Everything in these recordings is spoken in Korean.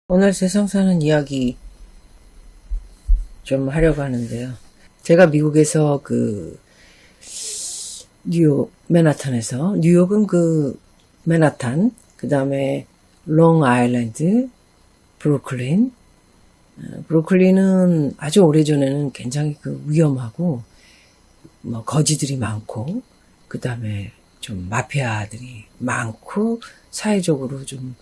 오늘 세상 사는 이야기 좀 하려고 하는데요. 제가 미국에서 뉴욕, 맨하탄에서, 뉴욕은 맨하탄, 그 다음에 롱 아일랜드, 브루클린. 브루클린은 아주 오래전에는 굉장히 위험하고, 거지들이 많고, 그 다음에 좀 마피아들이 많고, 사회적으로 좀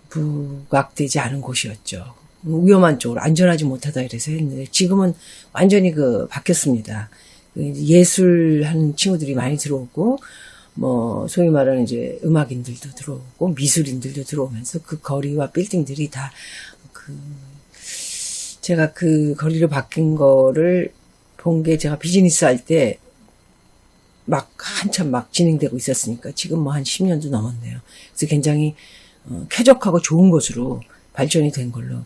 부각되지 않은 곳이었죠. 위험한 쪽으로 안전하지 못하다 이래서 했는데 지금은 완전히 바뀌었습니다. 예술하는 친구들이 많이 들어오고 소위 말하는 이제 음악인들도 들어오고 미술인들도 들어오면서 그 거리와 빌딩들이 다 제가 그 거리로 바뀐 거를 본 게 제가 비즈니스 할 때 한참 진행되고 있었으니까 지금 한 10년도 넘었네요. 그래서 굉장히 쾌적하고 좋은 곳으로 발전이 된 걸로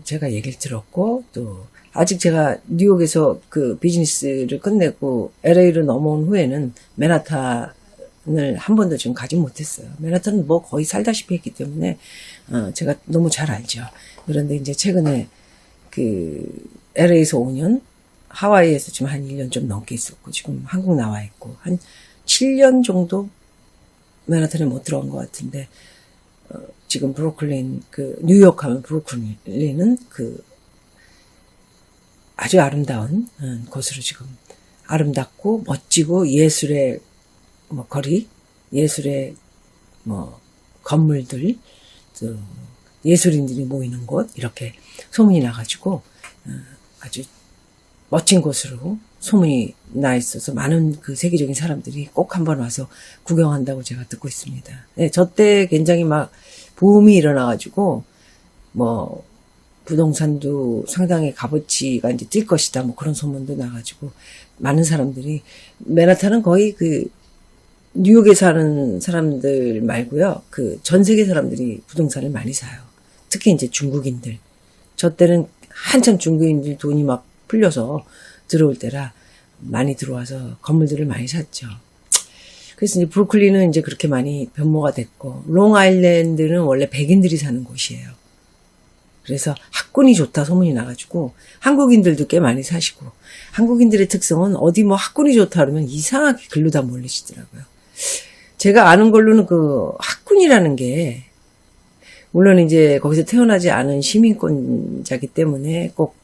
제가 얘기를 들었고, 또 아직 제가 뉴욕에서 비즈니스를 끝내고 LA로 넘어온 후에는 맨하탄을 한 번도 좀 가지 못했어요. 맨하탄은 거의 살다시피 했기 때문에 제가 너무 잘 알죠. 그런데 이제 최근에 LA에서 5년, 하와이에서 지금 한 1년 좀 넘게 있었고 지금 한국 나와 있고 한 7년 정도 맨하탄에 못 들어온 것 같은데 지금 브루클린, 뉴욕 하면 브루클린은 아주 아름다운 곳으로 지금 아름답고 멋지고 예술의 거리, 예술의 건물들, 또 예술인들이 모이는 곳, 이렇게 소문이 나가지고 아주 멋진 곳으로 소문이 나 있어서 많은 세계적인 사람들이 꼭 한번 와서 구경한다고 제가 듣고 있습니다. 네, 저 때 굉장히 붐이 일어나가지고, 부동산도 상당히 값어치가 이제 뛸 것이다, 그런 소문도 나가지고, 많은 사람들이, 맨하탄은 거의 뉴욕에 사는 사람들 말고요, 전 세계 사람들이 부동산을 많이 사요. 특히 이제 중국인들. 저 때는 한참 중국인들 돈이 풀려서 들어올 때라 많이 들어와서 건물들을 많이 샀죠. 그래서 이제 브루클린은 이제 그렇게 많이 변모가 됐고, 롱아일랜드는 원래 백인들이 사는 곳이에요. 그래서 학군이 좋다 소문이 나가지고 한국인들도 꽤 많이 사시고, 한국인들의 특성은 어디 학군이 좋다 그러면 이상하게 글로 다 몰리시더라고요. 제가 아는 걸로는 학군이라는 게 물론 이제 거기서 태어나지 않은 시민권자기 때문에 꼭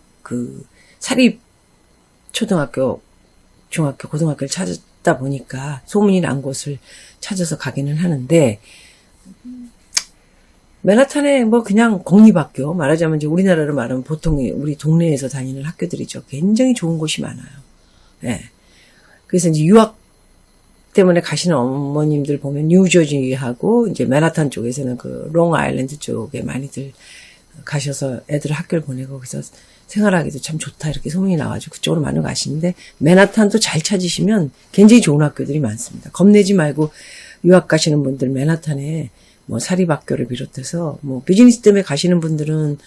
사립 초등학교, 중학교, 고등학교를 찾다 보니까 소문이 난 곳을 찾아서 가기는 하는데, 맨하탄에 그냥 공립학교, 말하자면 이제 우리나라로 말하면 보통 우리 동네에서 다니는 학교들이죠. 굉장히 좋은 곳이 많아요. 예. 그래서 이제 유학 때문에 가시는 어머님들 보면 뉴저지하고 이제 맨하탄 쪽에서는 롱아일랜드 쪽에 많이들 가셔서 애들 학교를 보내고 거기서 생활하기도 참 좋다 이렇게 소문이 나가지고 그쪽으로 많이 가시는데, 맨하탄도 잘 찾으시면 굉장히 좋은 학교들이 많습니다. 겁내지 말고 유학 가시는 분들 맨하탄에 사립학교를 비롯해서 비즈니스 때문에 가시는 분들은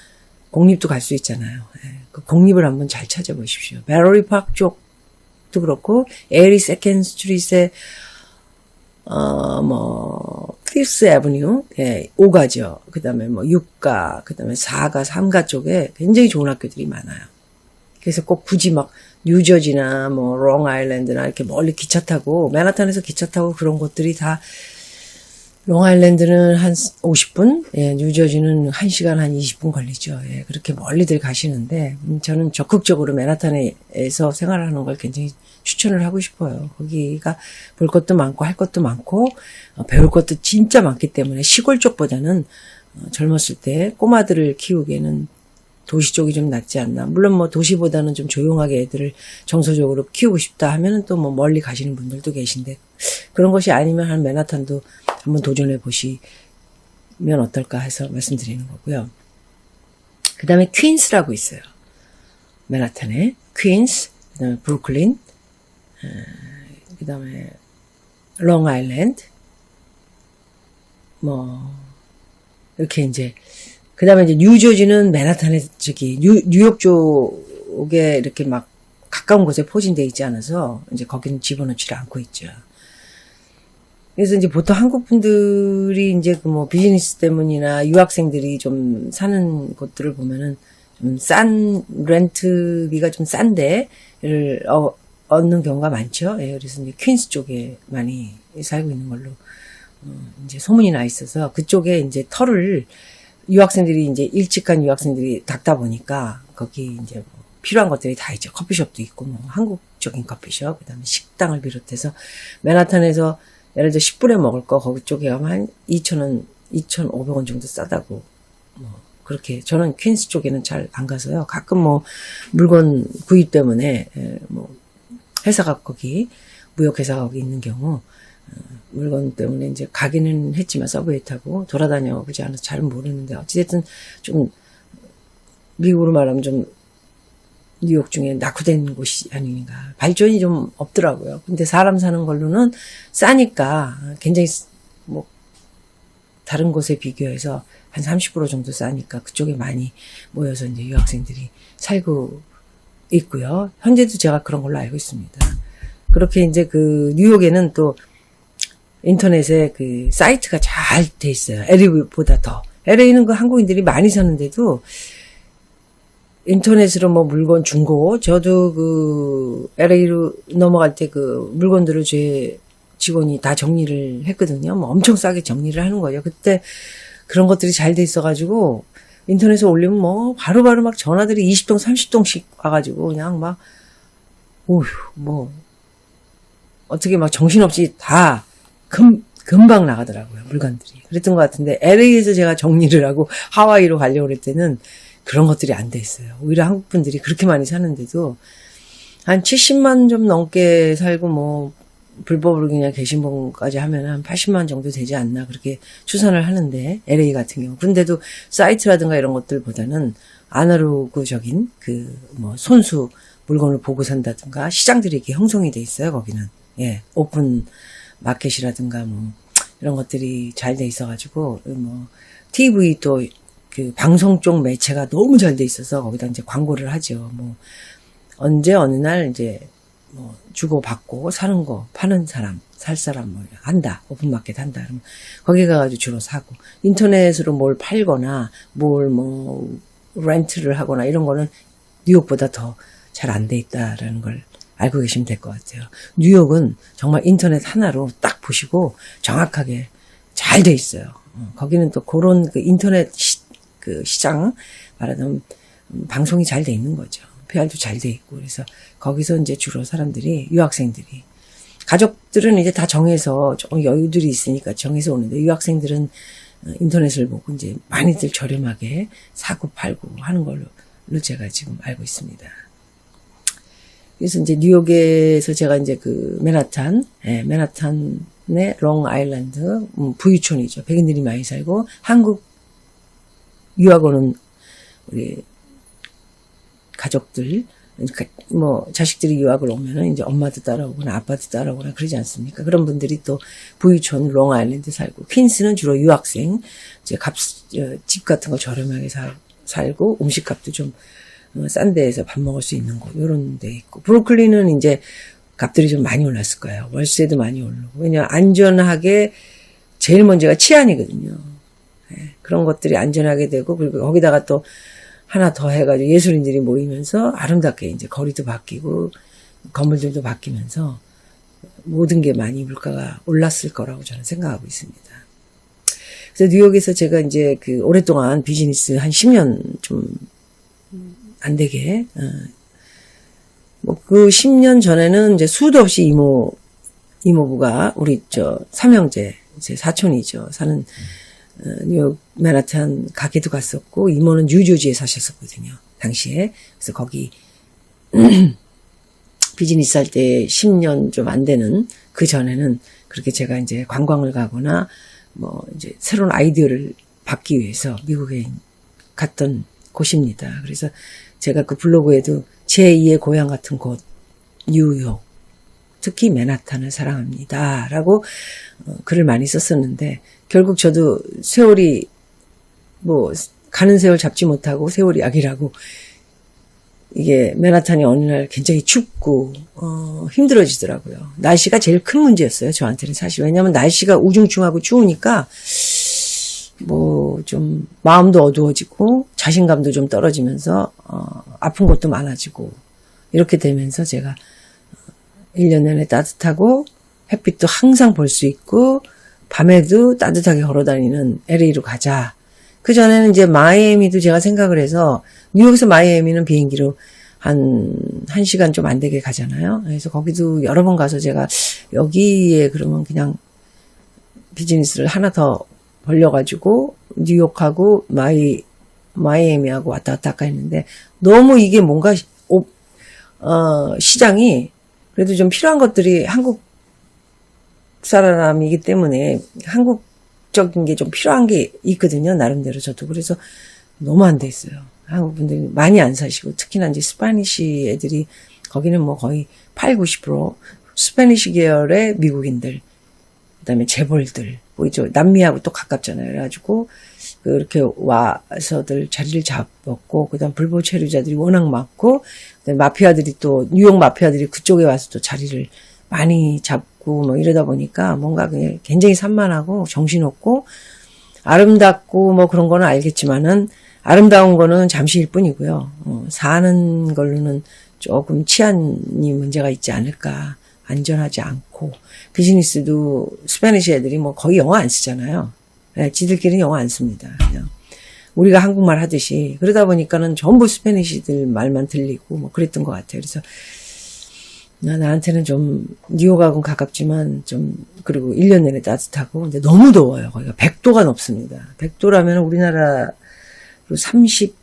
공립도 갈 수 있잖아요. 그 공립을 한번 잘 찾아보십시오. 배러리 파크 쪽도 그렇고 에리 세컨드 스트리트에 피프스 애버뉴, 5가죠. 그 다음에 6가, 그 다음에 4가, 3가 쪽에 굉장히 좋은 학교들이 많아요. 그래서 꼭 굳이 뉴저지나 롱아일랜드나 이렇게 멀리 기차 타고, 맨하탄에서 기차 타고 그런 곳들이 다, 롱아일랜드는 한 50분, 뉴저지는 1시간 한 20분 걸리죠. 그렇게 멀리들 가시는데, 저는 적극적으로 맨하탄에서 생활하는 걸 굉장히 추천을 하고 싶어요. 거기가 볼 것도 많고 할 것도 많고 배울 것도 진짜 많기 때문에 시골 쪽보다는 젊었을 때 꼬마들을 키우기에는 도시 쪽이 좀 낫지 않나. 물론 도시보다는 좀 조용하게 애들을 정서적으로 키우고 싶다 하면은 또 멀리 가시는 분들도 계신데, 그런 것이 아니면 한 맨하탄도 한번 도전해 보시면 어떨까 해서 말씀드리는 거고요. 그 다음에 퀸스라고 있어요. 맨하탄에 퀸스, 그 다음에 브루클린, 그 다음에 롱아일랜드, 이렇게 이제, 그 다음에 이제 뉴저지는 맨하탄에 뉴욕 쪽에 이렇게 가까운 곳에 포진되어 있지 않아서 이제 거기는 집어넣지를 않고 있죠. 그래서 이제 보통 한국 분들이 이제 그 뭐 비즈니스 때문이나 유학생들이 좀 사는 곳들을 보면은 좀 싼 렌트비가 좀 싼 데를 얻는 경우가 많죠. 예, 그래서 이제 퀸스 쪽에 많이 살고 있는 걸로 이제 소문이 나 있어서 그쪽에 이제 터를 유학생들이 이제 일찍 간 유학생들이 닦다 보니까 거기 이제 뭐 필요한 것들이 다 있죠. 커피숍도 있고 뭐 한국적인 커피숍, 그다음에 식당을 비롯해서 맨하탄에서 예를 들어 10불에 먹을 거 거기 쪽에 가면 한 2,000원, 2,500원 정도 싸다고 뭐 그렇게 저는 퀸스 쪽에는 잘 안 가서요. 가끔 뭐 물건 구입 때문에 뭐 회사가 거기 무역회사가 거기 있는 경우 물건 때문에 이제 가기는 했지만 서브웨이 타고 돌아다녀 보지 않아서 잘 모르는데 어찌됐든 좀 미국으로 말하면 좀 뉴욕 중에 낙후된 곳이 아닌가. 발전이 좀 없더라고요. 근데 사람 사는 걸로는 싸니까 굉장히 뭐 다른 곳에 비교해서 한 30% 정도 싸니까 그쪽에 많이 모여서 이제 유학생들이 살고 있고요. 현재도 제가 그런 걸로 알고 있습니다. 그렇게 이제 그 뉴욕에는 또 인터넷에 그 사이트가 잘 돼 있어요. LA보다 더. LA는 그 한국인들이 많이 사는데도 인터넷으로 뭐 물건 중고, 저도 그 LA로 넘어갈 때 그 물건들을 제 직원이 다 정리를 했거든요. 뭐 엄청 싸게 정리를 하는 거예요. 그때 그런 것들이 잘 돼 있어가지고 인터넷에 올리면 뭐 바로바로 막 전화들이 20통, 30통씩 와가지고 그냥 막, 오휴, 뭐, 어떻게 막 정신없이 다 금방 나가더라고요, 물건들이. 그랬던 것 같은데, LA에서 제가 정리를 하고 하와이로 가려고 그럴 때는 그런 것들이 안 돼 있어요. 오히려 한국 분들이 그렇게 많이 사는데도 한 70만 좀 넘게 살고 뭐 불법으로 그냥 게시물까지 하면 한 80만 정도 되지 않나 그렇게 추산을 하는데 LA 같은 경우. 근데도 사이트라든가 이런 것들보다는 아날로그적인 그 뭐 손수 물건을 보고 산다든가 시장들이 이렇게 형성이 돼 있어요. 거기는 예 오픈 마켓이라든가 뭐 이런 것들이 잘 돼 있어가지고 뭐 TV 또 그 방송 쪽 매체가 너무 잘 돼 있어서 거기다 이제 광고를 하죠. 뭐 언제 어느 날 이제 뭐 주고 받고 사는 거 파는 사람 살 사람 뭐 한다 오픈마켓 한다 그러면 거기 가가지고 주로 사고 인터넷으로 뭘 팔거나 뭘 뭐 렌트를 하거나 이런 거는 뉴욕보다 더 잘 안 돼 있다라는 걸 알고 계시면 될 것 같아요. 뉴욕은 정말 인터넷 하나로 딱 보시고 정확하게 잘 돼 있어요. 거기는 또 그런 그 인터넷 그 시장 말하자면 방송이 잘 돼 있는 거죠. PR도 잘 돼 있고 그래서 거기서 이제 주로 사람들이 유학생들이 가족들은 이제 다 정해서 조금 여유들이 있으니까 정해서 오는데 유학생들은 인터넷을 보고 이제 많이들 저렴하게 사고 팔고 하는 걸로 제가 지금 알고 있습니다. 그래서 이제 뉴욕에서 제가 이제 그 맨하탄의 롱 아일랜드 부유촌이죠. 백인들이 많이 살고 한국 유학 오는 우리 가족들, 뭐, 자식들이 유학을 오면은 이제 엄마도 따라오거나 아빠도 따라오거나 그러지 않습니까? 그런 분들이 또 부유촌, 롱아일랜드 살고, 퀸스는 주로 유학생, 이제 집 같은 거 저렴하게 살고, 음식값도 좀 싼 데에서 밥 먹을 수 있는 곳, 요런 데 있고, 브루클린은 이제 값들이 좀 많이 올랐을 거예요. 월세도 많이 오르고. 왜냐면 안전하게, 제일 먼저가 치안이거든요. 네, 그런 것들이 안전하게 되고, 그리고 거기다가 또, 하나 더 해가지고 예술인들이 모이면서 아름답게 이제 거리도 바뀌고 건물들도 바뀌면서 모든 게 많이 물가가 올랐을 거라고 저는 생각하고 있습니다. 그래서 뉴욕에서 제가 이제 그 오랫동안 비즈니스 한 10년 좀 안 되게, 뭐 그 10년 전에는 이제 수도 없이 이모부가 우리 삼형제, 제 사촌이죠. 사는 뉴욕 맨하탄 가게도 갔었고 이모는 뉴저지에 사셨었거든요. 당시에. 그래서 거기 비즈니스 할 때 10년 좀 안 되는 그 전에는 그렇게 제가 이제 관광을 가거나 뭐 이제 새로운 아이디어를 받기 위해서 미국에 갔던 곳입니다. 그래서 제가 그 블로그에도 제2의 고향 같은 곳 뉴욕 특히 맨하탄을 사랑합니다. 라고 글을 많이 썼었는데 결국 저도 세월이 뭐 가는 세월 잡지 못하고 세월이 약이라고 이게 맨하탄이 어느 날 굉장히 춥고 힘들어지더라고요. 날씨가 제일 큰 문제였어요. 저한테는 사실. 왜냐하면 날씨가 우중충하고 추우니까 뭐 좀 마음도 어두워지고 자신감도 좀 떨어지면서 아픈 것도 많아지고 이렇게 되면서 제가 1년 내내 따뜻하고 햇빛도 항상 볼 수 있고 밤에도 따뜻하게 걸어다니는 LA로 가자. 그 전에는 이제 마이애미도 제가 생각을 해서 뉴욕에서 마이애미는 비행기로 한 1시간 좀 안 되게 가잖아요. 그래서 거기도 여러 번 가서 제가 여기에 그러면 그냥 비즈니스를 하나 더 벌려가지고 뉴욕하고 마이애미하고 왔다 갔다 할까 했는데 너무 이게 뭔가 시장이 그래도 좀 필요한 것들이 한국 사람이기 때문에 한국적인 게 좀 필요한 게 있거든요. 나름대로 저도. 그래서 너무 안 돼 있어요. 한국 분들이 많이 안 사시고 특히나 이제 스파니시 애들이 거기는 뭐 거의 80-90% 스파니시 계열의 미국인들 그다음에 재벌들 뭐 이제 남미하고 또 가깝잖아요. 그래가지고 그렇게 와서들 자리를 잡았고 그다음 불법 체류자들이 워낙 많고 그다음에 마피아들이 또 뉴욕 마피아들이 그쪽에 와서 또 자리를 많이 잡고 뭐 이러다 보니까 뭔가 그냥 굉장히 산만하고 정신없고 아름답고 뭐 그런 거는 알겠지만은 아름다운 거는 잠시일 뿐이고요. 사는 걸로는 조금 치안이 문제가 있지 않을까. 안전하지 않고 비즈니스도 스페니시 애들이 뭐 거의 영어 안 쓰잖아요. 네, 지들끼리는 영어 안 씁니다. 그냥 우리가 한국말 하듯이 그러다 보니까는 전부 스페니시들 말만 들리고 뭐 그랬던 것 같아요. 그래서 나한테는 좀 뉴욕하고는 가깝지만 좀 그리고 1년 내내 따뜻하고 근데 너무 더워요. 거기가 100도가 넘습니다. 100도라면 우리나라로 30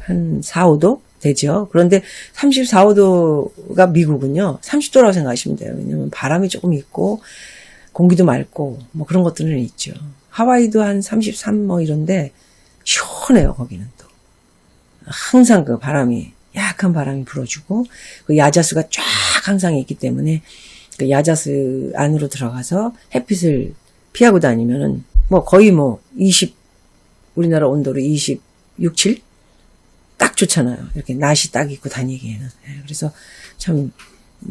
한 4, 5도 되죠. 그런데 34, 5도가 미국은요. 30도라고 생각하시면 돼요. 왜냐면 바람이 조금 있고 공기도 맑고 뭐 그런 것들은 있죠. 하와이도 한 33 뭐 이런데 시원해요. 거기는 또. 항상 그 바람이 약한 바람이 불어주고 그 야자수가 쫙 항상 있기 때문에 그 야자수 안으로 들어가서 햇빛을 피하고 다니면은 뭐 거의 뭐 20 우리나라 온도로 26, 7 딱 좋잖아요. 이렇게 낮이 딱 입고 다니기에는. 그래서 참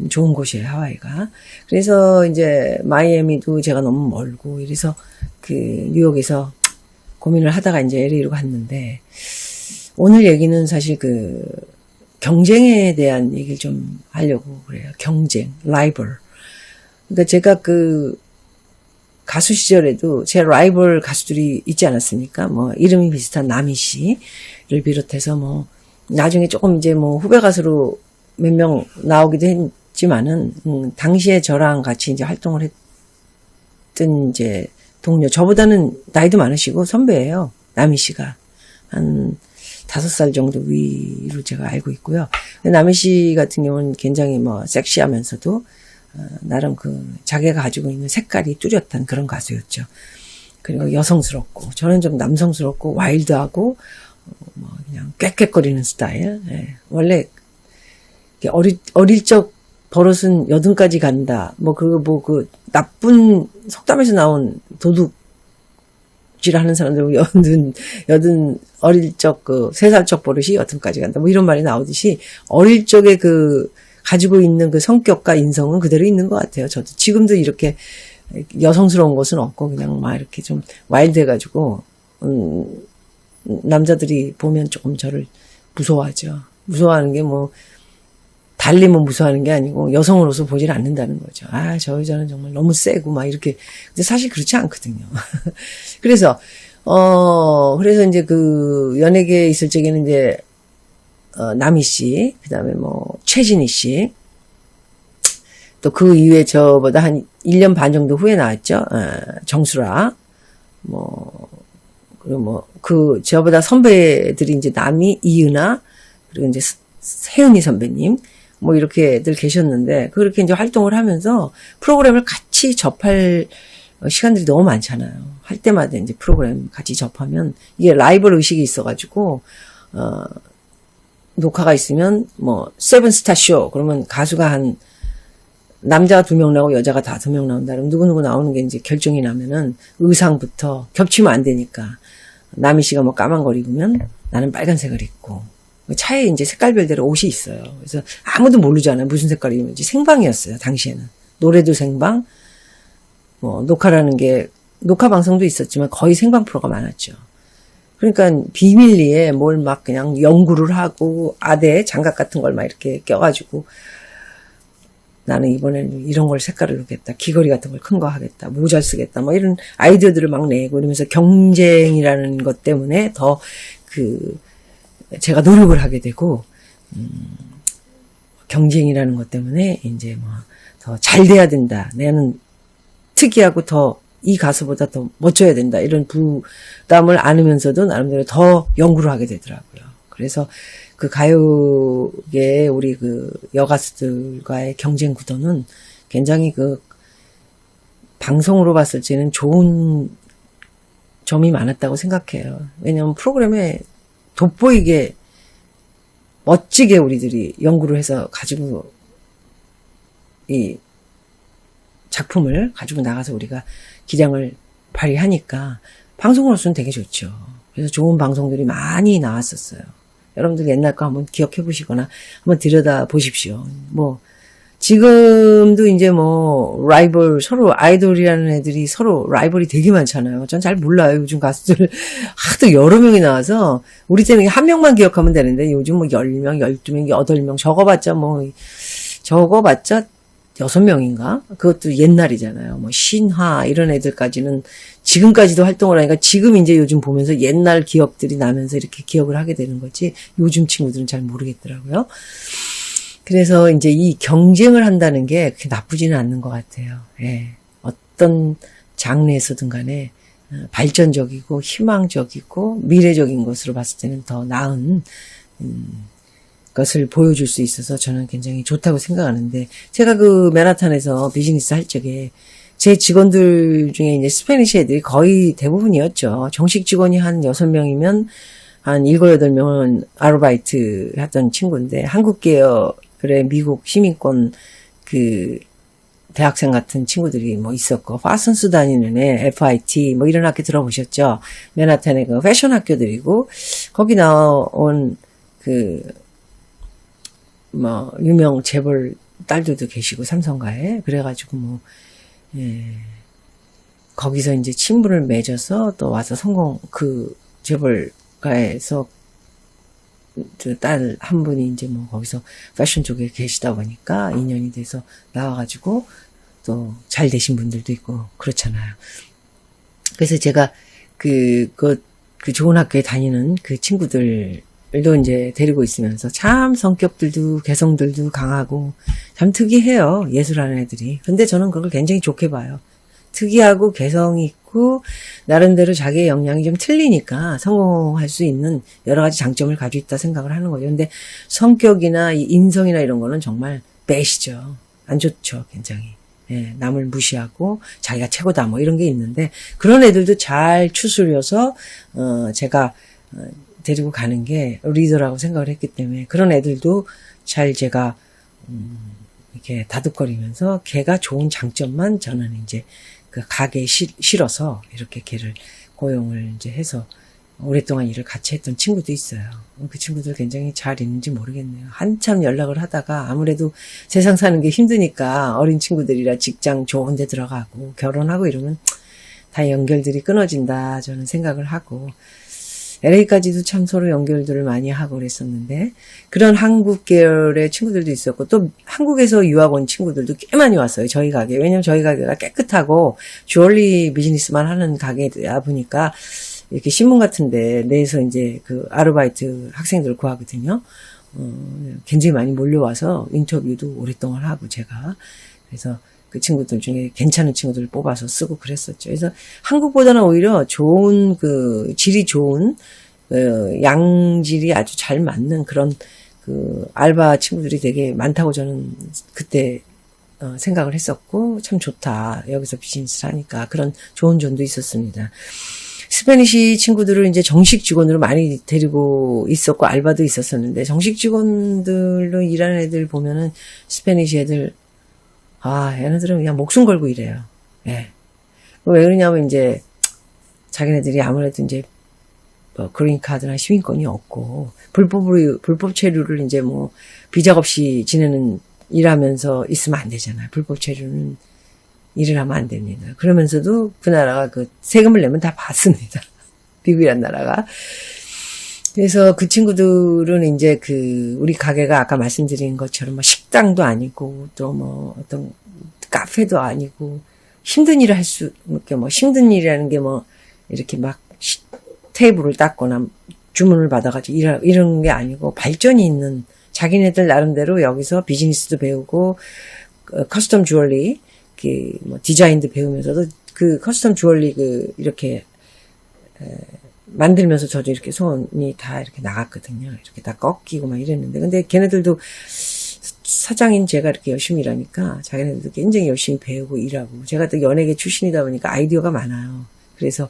좋은 곳이에요, 하와이가. 그래서 이제 마이애미도 제가 너무 멀고 이래서 그 뉴욕에서 고민을 하다가 이제 LA로 갔는데 오늘 얘기는 사실 그 경쟁에 대한 얘기를 좀 하려고 그래요. 경쟁, 라이벌. 그러니까 제가 그 가수 시절에도 제 라이벌 가수들이 있지 않았습니까? 뭐 이름이 비슷한 나미 씨를 비롯해서 뭐 나중에 조금 이제 뭐 후배 가수로 몇 명 나오기도 했지만은 당시에 저랑 같이 이제 활동을 했던 이제 동료 저보다는 나이도 많으시고 선배예요. 나미 씨가 한 5살 정도 위로 제가 알고 있고요. 나미 씨 같은 경우는 굉장히 뭐 섹시하면서도 나름 그 자기가 가지고 있는 색깔이 뚜렷한 그런 가수였죠. 그리고 여성스럽고 저는 좀 남성스럽고 와일드하고 뭐 그냥 꽥꽥거리는 스타일. 예. 원래 어릴 적 버릇은 여든까지 간다. 뭐 그 나쁜 속담에서 나온 도둑질 하는 사람들 여든 어릴 적 그 3살 적 버릇이 여든까지 간다. 뭐 이런 말이 나오듯이 어릴 적에 그 가지고 있는 그 성격과 인성은 그대로 있는 것 같아요. 저도 지금도 이렇게 여성스러운 것은 없고 그냥 막 이렇게 좀 와일드해가지고 남자들이 보면 조금 저를 무서워하죠. 무서워하는 게 뭐 달리면 무서워하는 게 아니고 여성으로서 보질 않는다는 거죠. 아, 저 여자는 정말 너무 세고 막 이렇게. 근데 사실 그렇지 않거든요. 그래서 이제 그 연예계에 있을 적에는 이제 남희 씨, 그 다음에 뭐, 최진희 씨, 또 그 이후에 저보다 한 1년 반 정도 후에 나왔죠. 정수라, 그리고 저보다 선배들이 이제 남희, 이은하, 그리고 이제 세은희 선배님, 뭐 이렇게들 계셨는데, 그렇게 이제 활동을 하면서 프로그램을 같이 접할 시간들이 너무 많잖아요. 할 때마다 이제 프로그램 같이 접하면, 이게 라이벌 의식이 있어가지고, 녹화가 있으면 뭐 세븐스타 쇼 그러면 가수가 한 남자가 2명 나오고 여자가 5명 나온다. 그럼 누구누구 나오는 게 이제 결정이 나면은 의상부터 겹치면 안 되니까 남희 씨가 뭐 까만 걸 입으면 나는 빨간색을 입고 차에 이제 색깔별대로 옷이 있어요. 그래서 아무도 모르잖아요. 무슨 색깔이 있는지. 생방이었어요. 당시에는. 노래도 생방, 뭐, 녹화라는 게, 녹화 방송도 있었지만 거의 생방 프로가 많았죠. 그러니까 비밀리에 뭘 막 그냥 연구를 하고 아대 장갑 같은 걸 막 이렇게 껴가지고 나는 이번에는 이런 걸 색깔을 넣겠다. 귀걸이 같은 걸 큰 거 하겠다. 모자 쓰겠다. 뭐 이런 아이디어들을 막 내고 이러면서 경쟁이라는 것 때문에 더 제가 노력을 하게 되고, 경쟁이라는 것 때문에 이제 뭐 더 잘 돼야 된다. 나는 특이하고 더 이 가수보다 더 멋져야 된다. 이런 부담을 안으면서도 나름대로 더 연구를 하게 되더라고요. 그래서 그 가요계 우리 그 여가수들과의 경쟁 구도는 굉장히 그 방송으로 봤을 때는 좋은 점이 많았다고 생각해요. 왜냐하면 프로그램에 돋보이게 멋지게 우리들이 연구를 해서 가지고 이 작품을 가지고 나가서 우리가 기량을 발휘하니까 방송으로서는 되게 좋죠. 그래서 좋은 방송들이 많이 나왔었어요. 여러분들 옛날 거 한번 기억해 보시거나 한번 들여다 보십시오. 뭐 지금도 이제 뭐 라이벌 서로 아이돌이라는 애들이 서로 라이벌이 되게 많잖아요. 전 잘 몰라요. 요즘 가수들 하도 여러 명이 나와서 우리 때는 한 명만 기억하면 되는데 요즘 뭐 10명, 12명, 8명 적어봤자 6명인가? 그것도 옛날이잖아요. 뭐 신화 이런 애들까지는 지금까지도 활동을 하니까 지금 이제 요즘 보면서 옛날 기억들이 나면서 이렇게 기억을 하게 되는 거지 요즘 친구들은 잘 모르겠더라고요. 그래서 이제 이 경쟁을 한다는 게 그렇게 나쁘지는 않는 것 같아요. 예. 어떤 장르에서든 간에 발전적이고 희망적이고 미래적인 것으로 봤을 때는 더 나은 것을 보여줄 수 있어서 저는 굉장히 좋다고 생각하는데, 제가 그 맨하탄에서 비즈니스 할 적에 제 직원들 중에 이제 스페니쉬 애들이 거의 대부분이었죠. 정식 직원이 한 6명이면 한 7, 8명은 아르바이트 했던 친구인데, 한국 계열의 미국 시민권 그 대학생 같은 친구들이 뭐 있었고, 파슨스 다니는 애, FIT 뭐 이런 학교 들어보셨죠? 맨하탄의 그 패션 학교들이고, 거기 나온 뭐 유명 재벌 딸들도 계시고 삼성가에 그래가지고 거기서 이제 친분을 맺어서 또 와서 그 재벌가에서 딸 한 분이 이제 뭐 거기서 패션 쪽에 계시다 보니까 인연이 돼서 나와가지고 또 잘 되신 분들도 있고 그렇잖아요. 그래서 제가 그 좋은 학교에 다니는 그 친구들도 이제 데리고 있으면서 참 성격들도 개성들도 강하고 참 특이해요. 예술하는 애들이. 근데 저는 그걸 굉장히 좋게 봐요. 특이하고 개성이 있고 나름대로 자기의 역량이 좀 틀리니까 성공할 수 있는 여러 가지 장점을 가지고 있다 생각을 하는 거죠. 근데 성격이나 인성이나 이런 거는 정말 배시죠. 안 좋죠. 굉장히. 예, 남을 무시하고 자기가 최고다 뭐 이런 게 있는데 그런 애들도 잘 추스려서 제가 데리고 가는 게 리더라고 생각을 했기 때문에 그런 애들도 잘 제가 이렇게 다독거리면서 걔가 좋은 장점만 저는 이제 그 가게에 실어서 이렇게 걔를 고용을 이제 해서 오랫동안 일을 같이 했던 친구도 있어요. 그 친구들 굉장히 잘 있는지 모르겠네요. 한참 연락을 하다가 아무래도 세상 사는 게 힘드니까 어린 친구들이라 직장 좋은 데 들어가고 결혼하고 이러면 다 연결들이 끊어진다 저는 생각을 하고 LA까지도 참 서로 연결들을 많이 하고 그랬었는데 그런 한국 계열의 친구들도 있었고 또 한국에서 유학 온 친구들도 꽤 많이 왔어요. 저희 가게. 왜냐면 저희 가게가 깨끗하고 주얼리 비즈니스만 하는 가게다 보니까 이렇게 신문 같은데 내에서 이제 그 아르바이트 학생들을 구하거든요. 굉장히 많이 몰려와서 인터뷰도 오랫동안 하고 제가 그래서 그 친구들 중에 괜찮은 친구들을 뽑아서 쓰고 그랬었죠. 그래서 한국보다는 오히려 좋은 질이 좋은 양질이 아주 잘 맞는 그런 알바 친구들이 되게 많다고 저는 그때 생각을 했었고 참 좋다. 여기서 비즈니스를 하니까 그런 좋은 점도 있었습니다. 스페니쉬 친구들을 이제 정식 직원으로 많이 데리고 있었고 알바도 있었었는데 정식 직원들로 일하는 애들 보면은 스페니쉬 애들 얘네들은 그냥 목숨 걸고 일해요. 예. 왜 그러냐면 이제 자기네들이 아무래도 이제 그린 카드나 시민권이 없고, 불법 체류를 이제 뭐, 비자 없이 일하면서 있으면 안 되잖아요. 불법 체류는 일을 하면 안 됩니다. 그러면서도 그 나라가 그 세금을 내면 다 받습니다. 미국이란 나라가. 그래서 그 친구들은 이제 우리 가게가 아까 말씀드린 것처럼 뭐 식당도 아니고, 또 뭐 어떤 카페도 아니고, 힘든 일을 이렇게 뭐 힘든 일이라는 게 뭐, 이렇게 막 테이블을 닦거나 주문을 받아가지고 이런 게 아니고, 발전이 있는, 자기네들 나름대로 여기서 비즈니스도 배우고, 커스텀 주얼리, 뭐 디자인도 배우면서도 그 커스텀 주얼리 이렇게, 만들면서 저도 이렇게 손이 다 이렇게 나갔거든요. 이렇게 다 꺾이고 막 이랬는데. 근데 걔네들도 사장인 제가 이렇게 열심히 일하니까 자기네들도 굉장히 열심히 배우고 일하고. 제가 또 연예계 출신이다 보니까 아이디어가 많아요. 그래서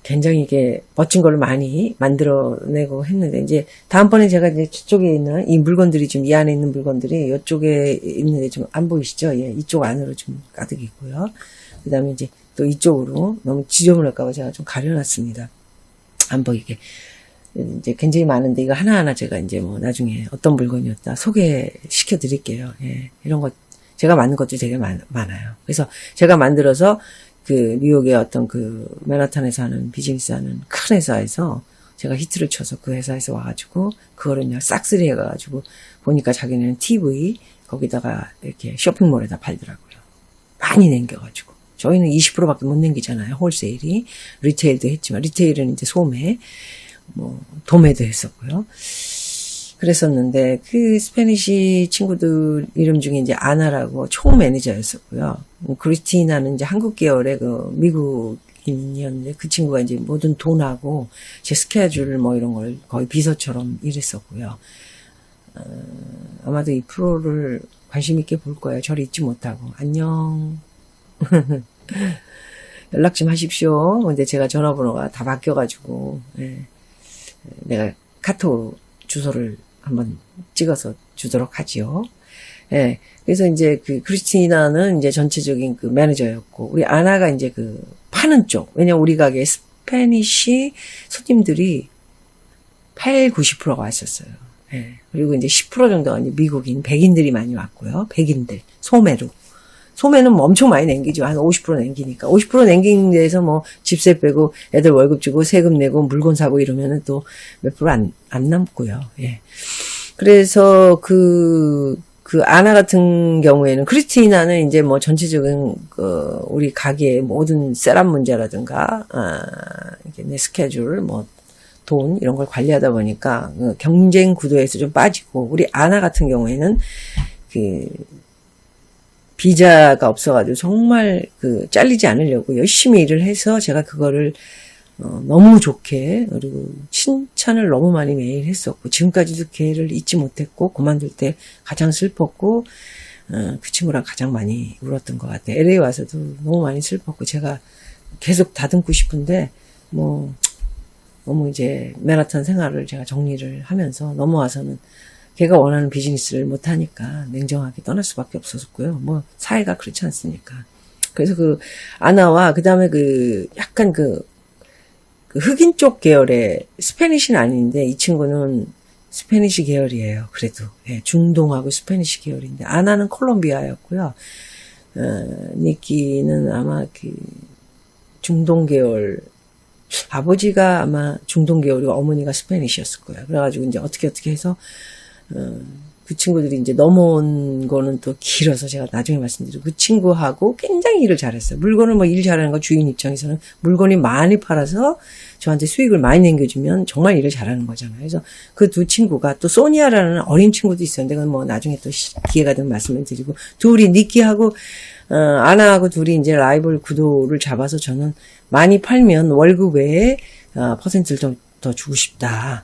굉장히 이게 멋진 걸 많이 만들어내고 했는데, 이제 다음번에 제가 이제 저쪽에 있는 이 물건들이 좀, 이 안에 있는 물건들이 이쪽에 있는데 좀 안 보이시죠? 예, 이쪽 안으로 좀 가득 있고요. 그 다음에 이제 또 이쪽으로 너무 지저분할까봐 제가 좀 가려놨습니다. 안 보이게. 이제 굉장히 많은데 이거 하나하나 제가 이제 뭐 나중에 어떤 물건이었다 소개시켜 드릴게요. 예. 이런 것, 제가 만든 것도 되게 많아요. 그래서 제가 만들어서 뉴욕의 어떤 맨하탄에서 하는 비즈니스 하는 큰 회사에서 제가 히트를 쳐서 그 회사에서 와가지고 그거를 그냥 싹쓸이 해가지고 보니까 자기네는 TV 거기다가 이렇게 쇼핑몰에다 팔더라고요. 많이 남겨가지고. 저희는 20%밖에 못 남기잖아요. 홀세일이. 리테일도 했지만, 리테일은 이제 소매, 뭐, 도매도 했었고요. 그랬었는데, 스페니시 친구들 이름 중에 이제 아나라고 총 매니저였었고요. 크리스티나는 이제 한국 계열의 미국인이었는데, 그 친구가 이제 모든 돈하고 제 스케줄 뭐 이런 걸 거의 비서처럼 일했었고요. 아마도 이 프로를 관심 있게 볼 거예요. 저를 잊지 못하고. 안녕. 연락 좀 하십시오. 근데 제가 전화번호가 다 바뀌어가지고, 예. 내가 카톡 주소를 한번 찍어서 주도록 하지요. 예. 그래서 이제 크리스티나는 이제 전체적인 매니저였고, 우리 아나가 이제 파는 쪽. 왜냐면 우리 가게 스페니쉬 손님들이 90%가 왔었어요. 예. 그리고 이제 10% 정도가 이제 미국인, 백인들이 많이 왔고요. 백인들. 소매로. 소매는 뭐 엄청 많이 남기죠. 한 50% 남기니까. 50% 남긴 데에서 뭐 집세 빼고 애들 월급 주고 세금 내고 물건 사고 이러면은 또 몇 프로 안 남고요. 예. 그래서 아나 같은 경우에는 크리스티나는 이제 뭐 전체적인 우리 가게의 모든 셋업 문제라든가, 이렇게 내 스케줄, 뭐 돈 이런 걸 관리하다 보니까 경쟁 구도에서 좀 빠지고, 우리 아나 같은 경우에는 비자가 없어가지고 정말 잘리지 않으려고 열심히 일을 해서 제가 그거를 너무 좋게, 그리고 칭찬을 너무 많이 매일 했었고, 지금까지도 걔를 잊지 못했고, 그만둘 때 가장 슬펐고, 그 친구랑 가장 많이 울었던 것 같아요. LA 와서도 너무 많이 슬펐고, 제가 계속 다듬고 싶은데 너무 이제 맨하탄 생활을 제가 정리를 하면서 넘어와서는 걔가 원하는 비즈니스를 못하니까 냉정하게 떠날 수밖에 없었고요. 뭐 사회가 그렇지 않습니까? 그래서 아나와 그다음에 약간 흑인 쪽 계열의, 스페니쉬는 아닌데 이 친구는 스페니쉬 계열이에요. 그래도 예, 중동하고 스페니쉬 계열인데, 아나는 콜롬비아였고요. 니키는 아마 중동 계열, 아버지가 아마 중동 계열이고 어머니가 스페니쉬였을 거예요. 그래가지고 이제 어떻게 해서 그 친구들이 이제 넘어온 거는 또 길어서 제가 나중에 말씀드리고, 그 친구하고 굉장히 일을 잘했어요. 물건을 뭐 일 잘하는 거, 주인 입장에서는 물건이 많이 팔아서 저한테 수익을 많이 남겨주면 정말 일을 잘하는 거잖아요. 그래서 그 두 친구가, 또 소니아라는 어린 친구도 있었는데 그건 뭐 나중에 또 기회가 되면 말씀을 드리고, 둘이 니키하고 아나하고 둘이 이제 라이벌 구도를 잡아서, 저는 많이 팔면 월급 외에 퍼센트를 좀 더 주고 싶다.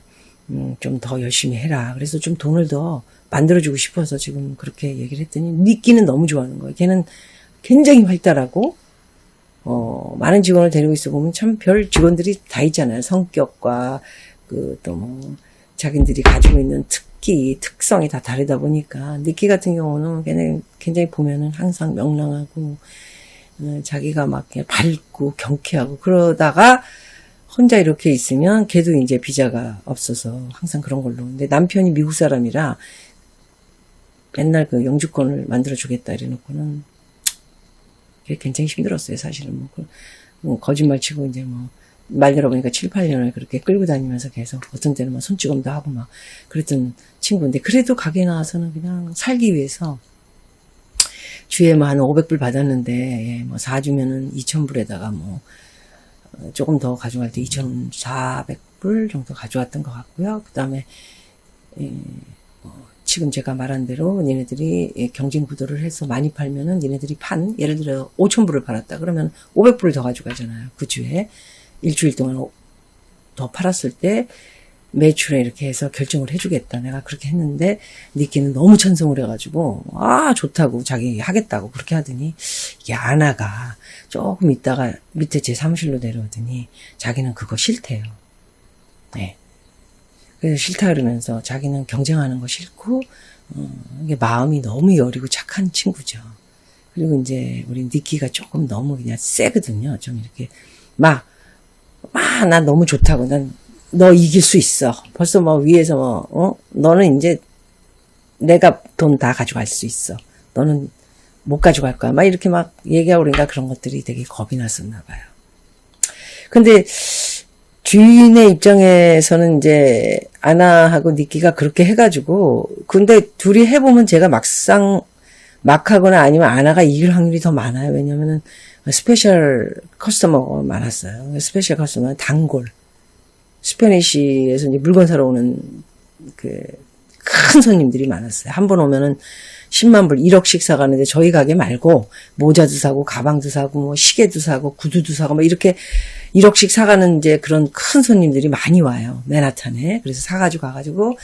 좀 더 열심히 해라. 그래서 좀 돈을 더 만들어주고 싶어서 지금 그렇게 얘기를 했더니, 니끼는 너무 좋아하는 거예요. 걔는 굉장히 활달하고, 많은 직원을 데리고 있어 보면 참 별 직원들이 다 있잖아요. 성격과, 또 뭐, 자기들이 가지고 있는 특성이 다 다르다 보니까, 니끼 같은 경우는 걔는 굉장히 보면은 항상 명랑하고, 자기가 막 그냥 밝고 경쾌하고, 그러다가 혼자 이렇게 있으면 걔도 이제 비자가 없어서 항상 그런 걸로. 근데 남편이 미국 사람이라 맨날 그 영주권을 만들어주겠다 이래놓고는 그게 굉장히 힘들었어요, 사실은. 뭐 거짓말 치고 이제 말 들어보니까 7, 8년을 그렇게 끌고 다니면서 계속 어떤 때는 막 손찌검도 하고 막 그랬던 친구인데 그래도 가게 나와서는 그냥 살기 위해서 주에 한 500불 받았는데 예, 4주면은 2,000불에다가 조금 더 가져갈 때 2,400불 정도 가져왔던 것 같고요. 그 다음에 지금 제가 말한 대로 니네들이 경쟁 구도를 해서 많이 팔면은 니네들이 예를 들어 5,000불을 팔았다 그러면 500불을 더 가져가잖아요. 그 주에 일주일 동안 더 팔았을 때 매출에 이렇게 해서 결정을 해주겠다. 내가 그렇게 했는데 니키는 너무 찬성을 해가지고 좋다고 자기 하겠다고 그렇게 하더니 이게 아나가 조금 있다가 밑에 제 사무실로 내려오더니 자기는 그거 싫대요. 네. 그래서 싫다 그러면서 자기는 경쟁하는 거 싫고 이게 마음이 너무 여리고 착한 친구죠. 그리고 이제 우리 니키가 조금 너무 그냥 세거든요. 좀 이렇게 난 너무 좋다고. 난 너 이길 수 있어. 벌써 위에서 너는 이제 내가 돈 다 가져갈 수 있어. 너는 못 가져갈 거야. 이렇게 얘기하고 그러니까 그런 것들이 되게 겁이 났었나 봐요. 근데 주인의 입장에서는 이제 아나하고 니키가 그렇게 해가지고 근데 둘이 해보면 제가 막 하거나 아니면 아나가 이길 확률이 더 많아요. 왜냐면은 스페셜 커스터머가 많았어요. 스페셜 커스터머는 단골. 스페니쉬에서 이제 물건 사러 오는 큰 손님들이 많았어요. 한 번 오면은 10만 불, 1억씩 사가는데 저희 가게 말고 모자도 사고 가방도 사고 시계도 사고 구두도 사고 이렇게 1억씩 사가는 이제 그런 큰 손님들이 많이 와요. 맨하탄에. 그래서 사가지고 가가지고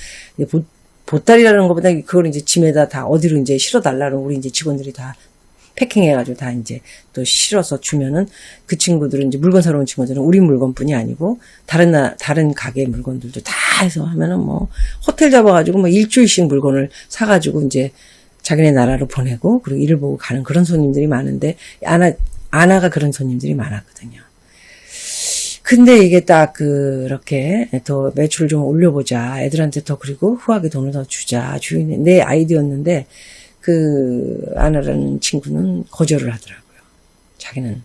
보따리라는 것보다 그걸 이제 짐에다 다 어디로 이제 실어달라고 우리 이제 직원들이 다 패킹해가지고 다 이제 또 실어서 주면은 그 친구들은 이제 물건 사러 온 친구들은 우리 물건뿐이 아니고 다른 가게 물건들도 다 해서 하면은 호텔 잡아가지고 일주일씩 물건을 사가지고 이제 자기네 나라로 보내고 그리고 일을 보고 가는 그런 손님들이 많은데 아나가 그런 손님들이 많았거든요. 근데 이게 딱 그렇게 더 매출을 좀 올려보자. 애들한테 더 그리고 후하게 돈을 더 주자. 주인의 내 아이디어였는데 아나라는 친구는 거절을 하더라고요. 자기는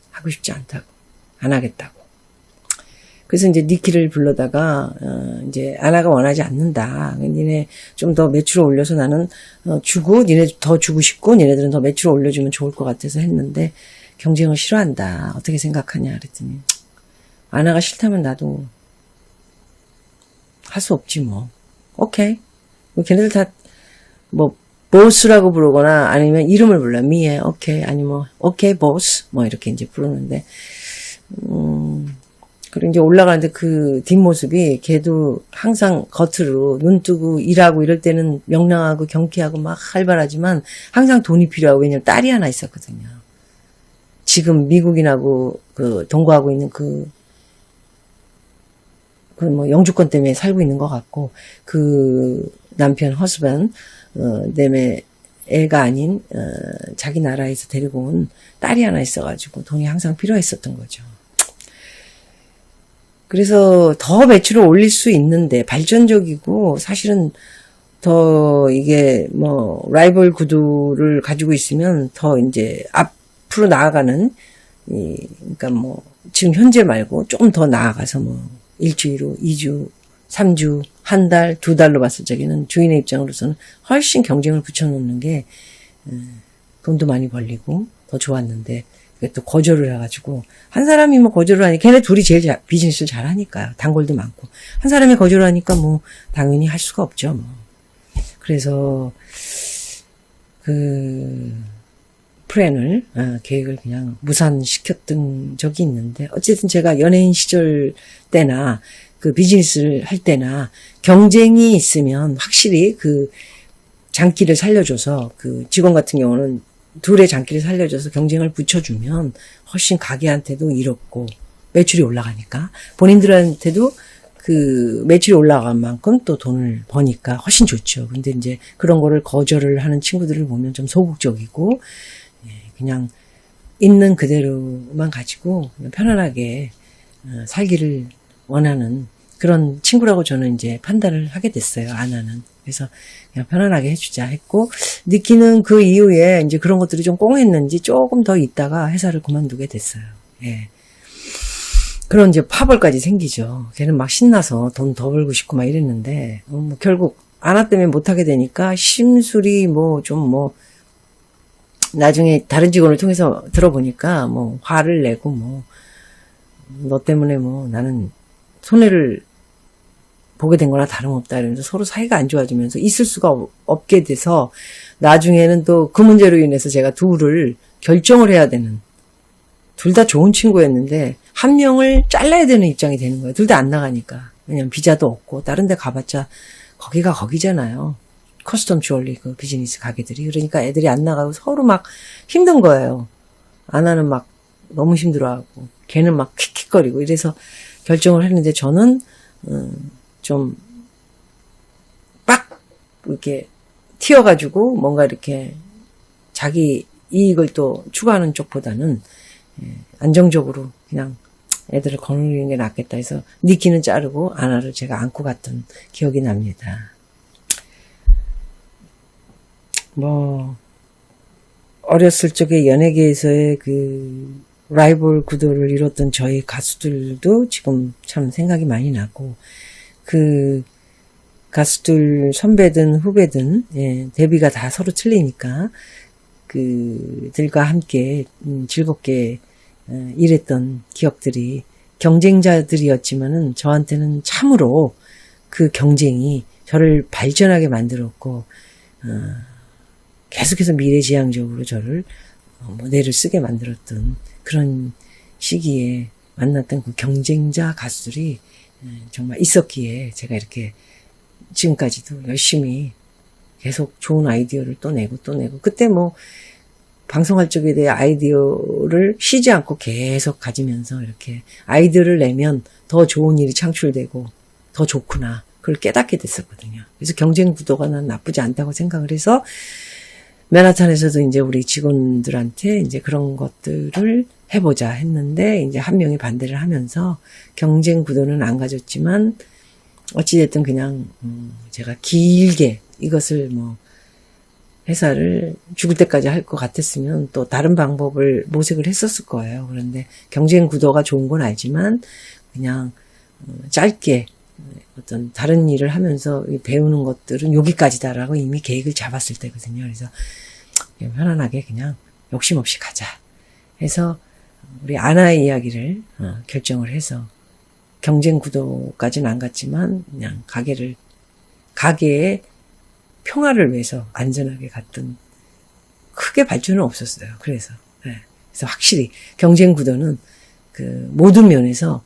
하고 싶지 않다고. 안 하겠다고. 그래서 이제 니키를 불러다가, 이제 아나가 원하지 않는다. 니네 좀 더 매출을 올려서 나는, 주고, 니네 더 주고 싶고, 니네들은 더 매출을 올려주면 좋을 것 같아서 했는데, 경쟁을 싫어한다. 어떻게 생각하냐. 그랬더니, 아나가 싫다면 나도 할 수 없지 오케이. 걔네들 다, 보스라고 부르거나 아니면 이름을 불러. 미에, 오케이. 아니면, 오케이, 보스. 이렇게 이제 부르는데, 그리고 이제 올라가는데 그 뒷모습이 걔도 항상 겉으로 눈 뜨고 일하고 이럴 때는 명랑하고 경쾌하고 막 활발하지만 항상 돈이 필요하고 왜냐면 딸이 하나 있었거든요. 지금 미국인하고 동거하고 있는 영주권 때문에 살고 있는 것 같고 남편 허스밴 내매 애가 아닌 자기 나라에서 데리고 온 딸이 하나 있어가지고 돈이 항상 필요했었던 거죠. 그래서 더 매출을 올릴 수 있는데 발전적이고 사실은 더 이게 라이벌 구도를 가지고 있으면 더 이제 앞으로 나아가는 그러니까 지금 현재 말고 조금 더 나아가서 일주일로 2주 3주, 한 달, 2달로 봤을 적에는 주인의 입장으로서는 훨씬 경쟁을 붙여놓는 게 돈도 많이 벌리고 더 좋았는데 또 거절을 해가지고 한 사람이 거절을 하니 걔네 둘이 제일 비즈니스를 잘하니까요. 단골도 많고 한 사람이 거절을 하니까 당연히 할 수가 없죠. 그래서 플랜을 계획을 그냥 무산시켰던 적이 있는데 어쨌든 제가 연예인 시절 때나 비즈니스를 할 때나 경쟁이 있으면 확실히 장기를 살려줘서 직원 같은 경우는 둘의 장기를 살려줘서 경쟁을 붙여주면 훨씬 가게한테도 이롭고 매출이 올라가니까 본인들한테도 매출이 올라간 만큼 또 돈을 버니까 훨씬 좋죠. 근데 이제 그런 거를 거절을 하는 친구들을 보면 좀 소극적이고 그냥 있는 그대로만 가지고 그냥 편안하게 살기를 원하는 그런 친구라고 저는 이제 판단을 하게 됐어요. 아나는. 그래서 그냥 편안하게 해주자 했고, 니키는 그 이후에 이제 그런 것들이 좀 꽁했는지 조금 더 있다가 회사를 그만두게 됐어요. 예. 그런 이제 파벌까지 생기죠. 걔는 막 신나서 돈 더 벌고 싶고 막 이랬는데, 뭐 결국 아나 때문에 못하게 되니까 심술이 나중에 다른 직원을 통해서 들어보니까 뭐 화를 내고 뭐 너 때문에 뭐 나는 손해를 보게 된 거나 다름없다 이러면서 서로 사이가 안 좋아지면서 있을 수가 없게 돼서 나중에는 또 그 문제로 인해서 제가 둘을 결정을 해야 되는, 둘 다 좋은 친구였는데 한 명을 잘라야 되는 입장이 되는 거예요. 둘 다 안 나가니까. 왜냐면 비자도 없고 다른 데 가봤자 거기가 거기잖아요. 커스텀 주얼리 그 비즈니스 가게들이. 그러니까 애들이 안 나가고 서로 막 힘든 거예요. 아나는 막 너무 힘들어하고 걔는 막 킥킥거리고 이래서 결정을 했는데 저는 좀 빡 이렇게 튀어가지고 뭔가 이렇게 자기 이익을 또 추구하는 쪽보다는 안정적으로 그냥 애들을 거느리는 게 낫겠다 해서 니키는 자르고 아나를 제가 안고 갔던 기억이 납니다. 뭐 어렸을 적에 연예계에서의 그 라이벌 구도를 이뤘던 저희 가수들도 지금 참 생각이 많이 나고, 그 가수들 선배든 후배든 데뷔가 다 서로 틀리니까 그들과 함께 즐겁게 일했던 기억들이, 경쟁자들이었지만은 저한테는 참으로 그 경쟁이 저를 발전하게 만들었고 계속해서 미래지향적으로 저를 모델을 쓰게 만들었던 그런 시기에 만났던 그 경쟁자 가수들이 정말 있었기에 제가 이렇게 지금까지도 열심히 계속 좋은 아이디어를 또 내고 그때 뭐 방송할 적에 대해 아이디어를 쉬지 않고 계속 가지면서 이렇게 아이디어를 내면 더 좋은 일이 창출되고 더 좋구나 그걸 깨닫게 됐었거든요. 그래서 경쟁 구도가 난 나쁘지 않다고 생각을 해서 맨하탄에서도 이제 우리 직원들한테 이제 그런 것들을 해보자 했는데 이제 한 명이 반대를 하면서 경쟁 구도는 안 가졌지만 어찌됐든 그냥 제가 길게 이것을 뭐 회사를 죽을 때까지 할 것 같았으면 또 다른 방법을 모색을 했었을 거예요. 그런데 경쟁 구도가 좋은 건 알지만 그냥 짧게 어떤 다른 일을 하면서 배우는 것들은 여기까지다라고 이미 계획을 잡았을 때거든요. 그래서 편안하게 그냥 욕심 없이 가자 해서 우리 아나의 이야기를 결정을 해서 경쟁 구도까지는 안 갔지만 그냥 가게의 평화를 위해서 안전하게 갔던, 크게 발전은 없었어요. 그래서 확실히 경쟁 구도는 그 모든 면에서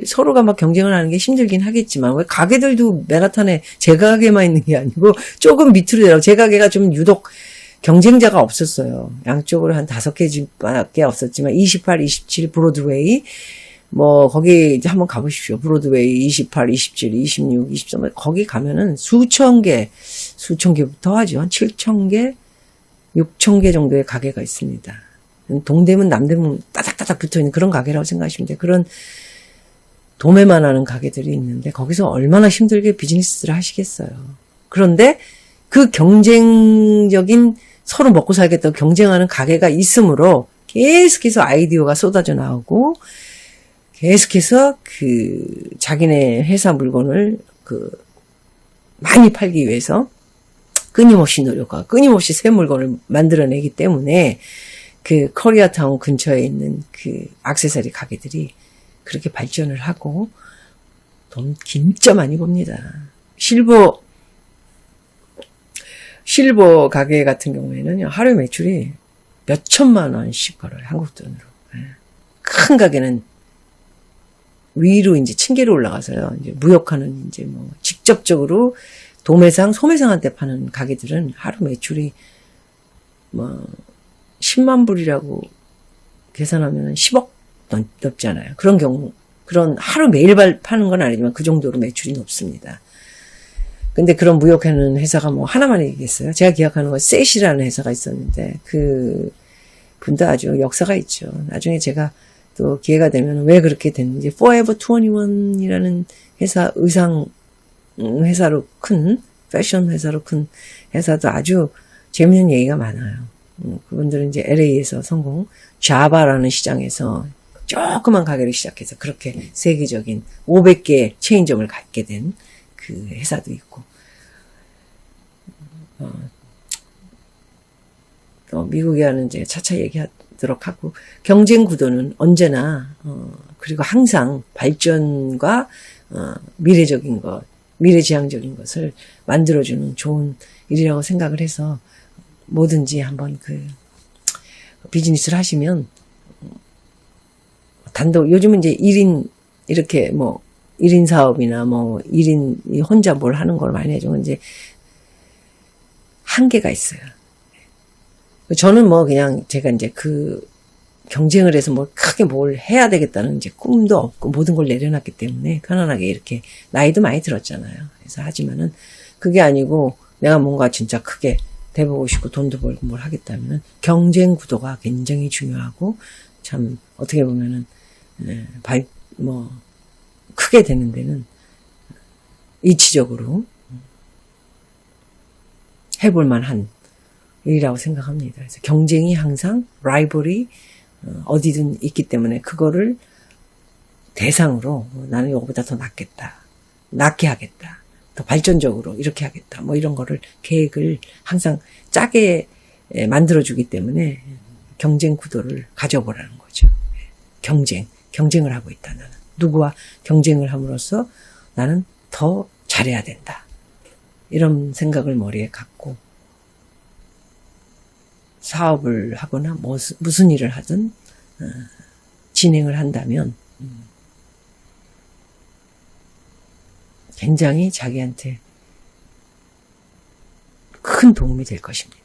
서로가 막 경쟁을 하는 게 힘들긴 하겠지만, 왜 가게들도 맨하탄에 제 가게만 있는 게 아니고 조금 밑으로 내려가고, 제 가게가 좀 유독 경쟁자가 없었어요. 양쪽으로 한 5개 집밖에 없었지만 28, 27 브로드웨이 뭐 거기 이제 한번 가보십시오. 브로드웨이 28, 27, 26, 23 거기 가면은 수천 개부터 하죠. 한 7천 개, 6천 개 정도의 가게가 있습니다. 동대문, 남대문 따닥따닥 붙어있는 그런 가게라고 생각하시면 돼요. 그런 도매만 하는 가게들이 있는데 거기서 얼마나 힘들게 비즈니스를 하시겠어요. 그런데 그 경쟁적인 서로 먹고 살겠다고 경쟁하는 가게가 있으므로 계속해서 아이디어가 쏟아져 나오고 계속해서 그 자기네 회사 물건을 많이 팔기 위해서 끊임없이 노력하고 끊임없이 새 물건을 만들어내기 때문에 그 코리아타운 근처에 있는 그 액세서리 가게들이 그렇게 발전을 하고 돈 진짜 많이 법니다. 실버 가게 같은 경우에는 하루에 매출이 몇 천만 원씩 벌어요. 한국 돈으로. 큰 가게는 위로 이제 층계로 올라가서요. 이제 무역하는 이제 뭐 직접적으로 도매상, 소매상한테 파는 가게들은 하루 매출이 뭐 10만 불이라고 계산하면 10억 넘잖아요. 그런 경우, 그런 하루 매일 파는 건 아니지만 그 정도로 매출이 높습니다. 근데 그런 무역하는 회사가 뭐 하나만 얘기했어요. 제가 기억하는 건 셋이라는 회사가 있었는데 분도 아주 역사가 있죠. 나중에 제가 또 기회가 되면 왜 그렇게 됐는지, Forever 21이라는 회사, 의상 회사로 큰, 패션 회사로 큰 회사도 아주 재밌는 얘기가 많아요. 그분들은 이제 LA에서 성공, 자바라는 시장에서 조그만 가게를 시작해서 그렇게 세계적인 500개 체인점을 갖게 된 그 회사도 있고, 미국이와는 이제 차차 얘기하도록 하고, 경쟁 구도는 언제나, 그리고 항상 발전과, 미래적인 것, 미래지향적인 것을 만들어주는 좋은 일이라고 생각을 해서, 뭐든지 한번 비즈니스를 하시면, 단독, 요즘은 이제 1인, 이렇게 1인 사업이나 1인 혼자 뭘 하는 걸 많이 해주면 이제 한계가 있어요. 저는 그냥 제가 이제 경쟁을 해서 크게 뭘 해야 되겠다는 이제 꿈도 없고 모든 걸 내려놨기 때문에 편안하게 이렇게 나이도 많이 들었잖아요. 그래서 하지만은 그게 아니고 내가 뭔가 진짜 크게 돼보고 싶고 돈도 벌고 뭘 하겠다면은 경쟁 구도가 굉장히 중요하고 참 어떻게 보면은 크게 되는 데는 이치적으로 해볼 만한 일이라고 생각합니다. 그래서 경쟁이 항상 라이벌이 어디든 있기 때문에 그거를 대상으로 나는 이거보다 더 낫게 하겠다. 더 발전적으로 이렇게 하겠다. 이런 거를 계획을 항상 짜게 만들어주기 때문에 경쟁 구도를 가져보라는 거죠. 경쟁을 하고 있다. 나는 누구와 경쟁을 함으로써 나는 더 잘해야 된다. 이런 생각을 머리에 갖고 사업을 하거나 무슨 일을 하든 진행을 한다면 굉장히 자기한테 큰 도움이 될 것입니다.